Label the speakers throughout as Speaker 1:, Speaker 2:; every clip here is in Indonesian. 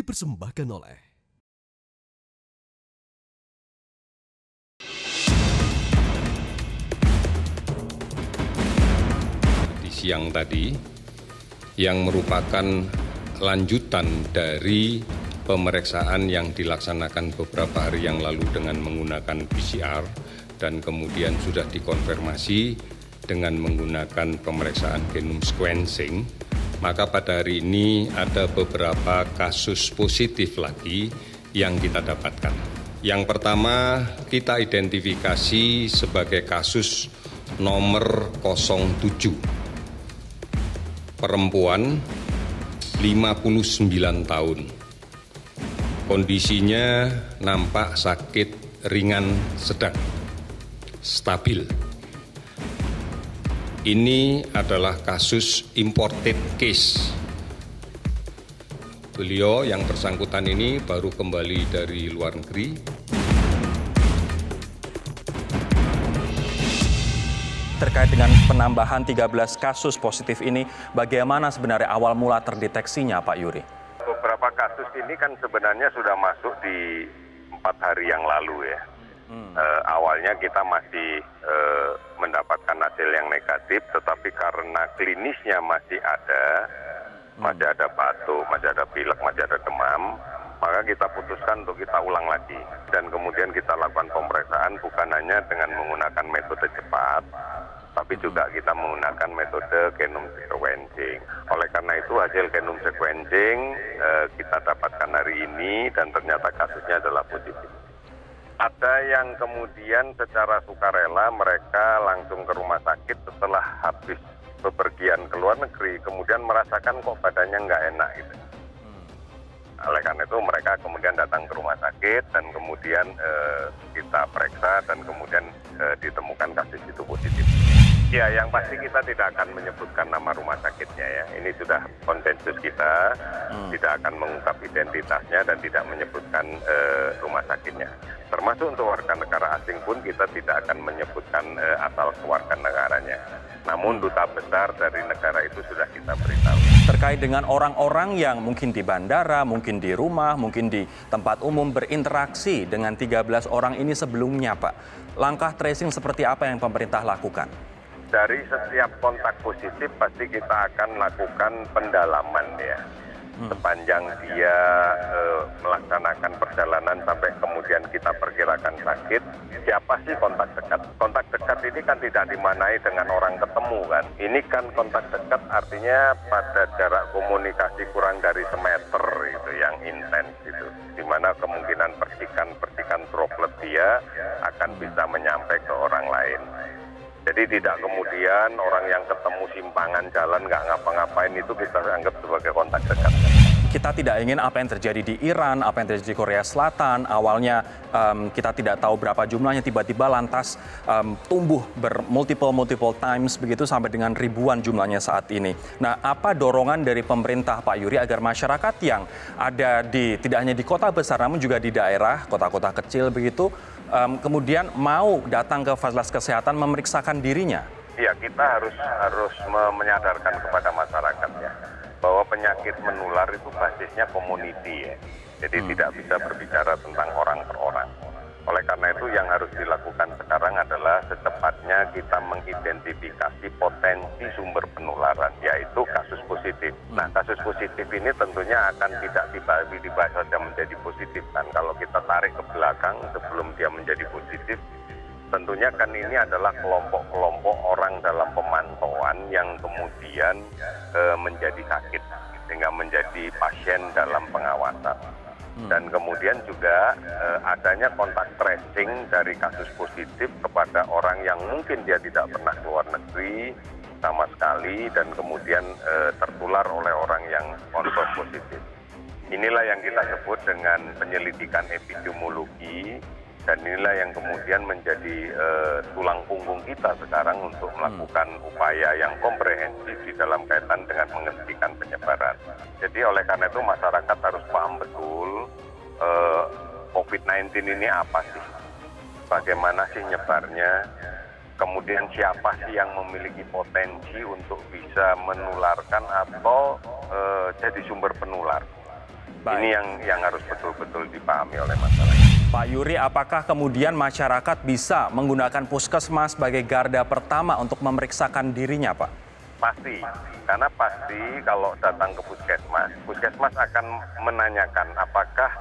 Speaker 1: dipersembahkan oleh
Speaker 2: di siang tadi yang merupakan lanjutan dari pemeriksaan yang dilaksanakan beberapa hari yang lalu dengan menggunakan PCR dan kemudian sudah dikonfirmasi dengan menggunakan pemeriksaan genome sequencing, maka pada hari ini ada beberapa kasus positif lagi yang kita dapatkan. Yang pertama kita identifikasi sebagai kasus nomor 07, perempuan 59 tahun. Kondisinya nampak sakit ringan sedang, stabil. Ini adalah kasus imported case. Beliau yang bersangkutan ini baru kembali dari luar negeri.
Speaker 3: Terkait dengan penambahan 13 kasus positif ini, bagaimana sebenarnya awal mula terdeteksinya, Pak Yuri?
Speaker 4: Beberapa kasus ini kan sebenarnya sudah masuk di 4 hari yang lalu ya. Awalnya kita masih mendapatkan hasil yang negatif, tetapi karena klinisnya masih ada batuk, masih ada pilek, masih ada demam, maka kita putuskan untuk kita ulang lagi. Dan kemudian kita lakukan pemeriksaan bukan hanya dengan menggunakan metode cepat, tapi juga kita menggunakan metode genome sequencing. Oleh karena itu hasil genome sequencing kita dapatkan hari ini dan ternyata kasusnya adalah positif. Ada yang kemudian secara sukarela mereka langsung ke rumah sakit setelah habis bepergian ke luar negeri, kemudian merasakan kok badannya nggak enak gitu. Oleh karena itu mereka kemudian datang ke rumah sakit dan kemudian kita periksa dan kemudian ditemukan kasus itu positif. Ya, yang pasti kita tidak akan menyebutkan nama rumah sakitnya ya. Ini sudah konsensus kita, tidak akan mengungkap identitasnya dan tidak menyebutkan rumah sakitnya. Termasuk untuk warga negara asing pun kita tidak akan menyebutkan asal kewarganegaranya. Namun duta besar dari negara itu sudah kita beritahu.
Speaker 3: Terkait dengan orang-orang yang mungkin di bandara, mungkin di rumah, mungkin di tempat umum berinteraksi dengan 13 orang ini sebelumnya, Pak. Langkah tracing seperti apa yang pemerintah lakukan?
Speaker 4: Dari setiap kontak positif pasti kita akan lakukan pendalaman ya. Sepanjang dia melaksanakan perjalanan sampai kemudian kita perkirakan sakit, siapa sih kontak dekat? Kontak dekat ini kan tidak dimanai dengan orang ketemu kan. Ini kan kontak dekat artinya pada jarak komunikasi kurang dari semeter itu yang intens itu. Di mana kemungkinan percikan droplet dia akan bisa menyampai ke orang lain. Jadi tidak kemudian orang yang ketemu simpangan jalan nggak ngapa-ngapain itu kita anggap sebagai kontak dekat.
Speaker 3: Kita tidak ingin apa yang terjadi di Iran, apa yang terjadi di Korea Selatan. Awalnya kita tidak tahu berapa jumlahnya, tiba-tiba lantas tumbuh multiple times begitu sampai dengan ribuan jumlahnya saat ini. Nah, apa dorongan dari pemerintah Pak Yuri agar masyarakat yang ada tidak hanya di kota besar namun juga di daerah, kota-kota kecil begitu, kemudian mau datang ke fasilitas kesehatan memeriksakan dirinya?
Speaker 4: Ya, kita harus menyadarkan kepada masyarakat ya, bahwa penyakit menular itu basisnya community ya. Jadi tidak bisa berbicara tentang orang per orang. Oleh karena itu yang harus dilakukan sekarang adalah secepatnya kita mengidentifikasi potensi sumber penularan, yaitu kasus positif. Nah, kasus positif ini tentunya akan tidak tiba-tiba saja menjadi positif kan. Kalau kita tarik ke belakang sebelum dia menjadi positif, tentunya kan ini adalah kelompok-kelompok orang dalam pemantauan yang kemudian menjadi sakit, sehingga menjadi pasien dalam pengawasan. Dan kemudian juga adanya kontak tracing dari kasus positif kepada orang yang mungkin dia tidak pernah keluar negeri sama sekali dan kemudian tertular oleh orang yang kontak positif. Inilah yang kita sebut dengan penyelidikan epidemiologi. Dan inilah yang kemudian menjadi tulang punggung kita sekarang untuk melakukan upaya yang komprehensif di dalam kaitan dengan menghentikan penyebaran. Jadi oleh karena itu masyarakat harus paham betul COVID-19 ini apa sih, bagaimana sih nyebarnya, kemudian siapa sih yang memiliki potensi untuk bisa menularkan atau jadi sumber penular. Ini yang harus betul-betul dipahami oleh masyarakat.
Speaker 3: Pak Yuri, apakah kemudian masyarakat bisa menggunakan puskesmas sebagai garda pertama untuk memeriksakan dirinya, Pak?
Speaker 4: Pasti, karena pasti kalau datang ke puskesmas akan menanyakan apakah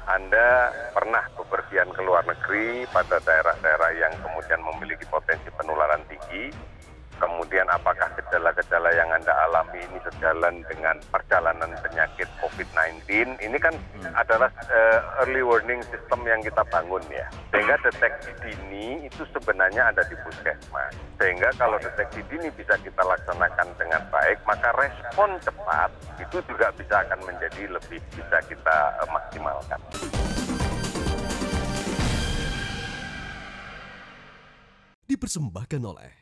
Speaker 4: Anda pernah bepergian ke luar negeri pada daerah-daerah yang kemudian memiliki potensi penularan tinggi, kemudian apakah gejala-gejala yang Anda alami ini sejalan dengan perjalanan penyakit COVID-19, ini kan adalah early warning system yang kita bangun ya. Sehingga deteksi dini itu sebenarnya ada di puskesmas. Sehingga kalau deteksi dini bisa kita laksanakan dengan baik, maka respon cepat itu juga bisa akan menjadi lebih bisa kita maksimalkan.
Speaker 1: Dipersembahkan oleh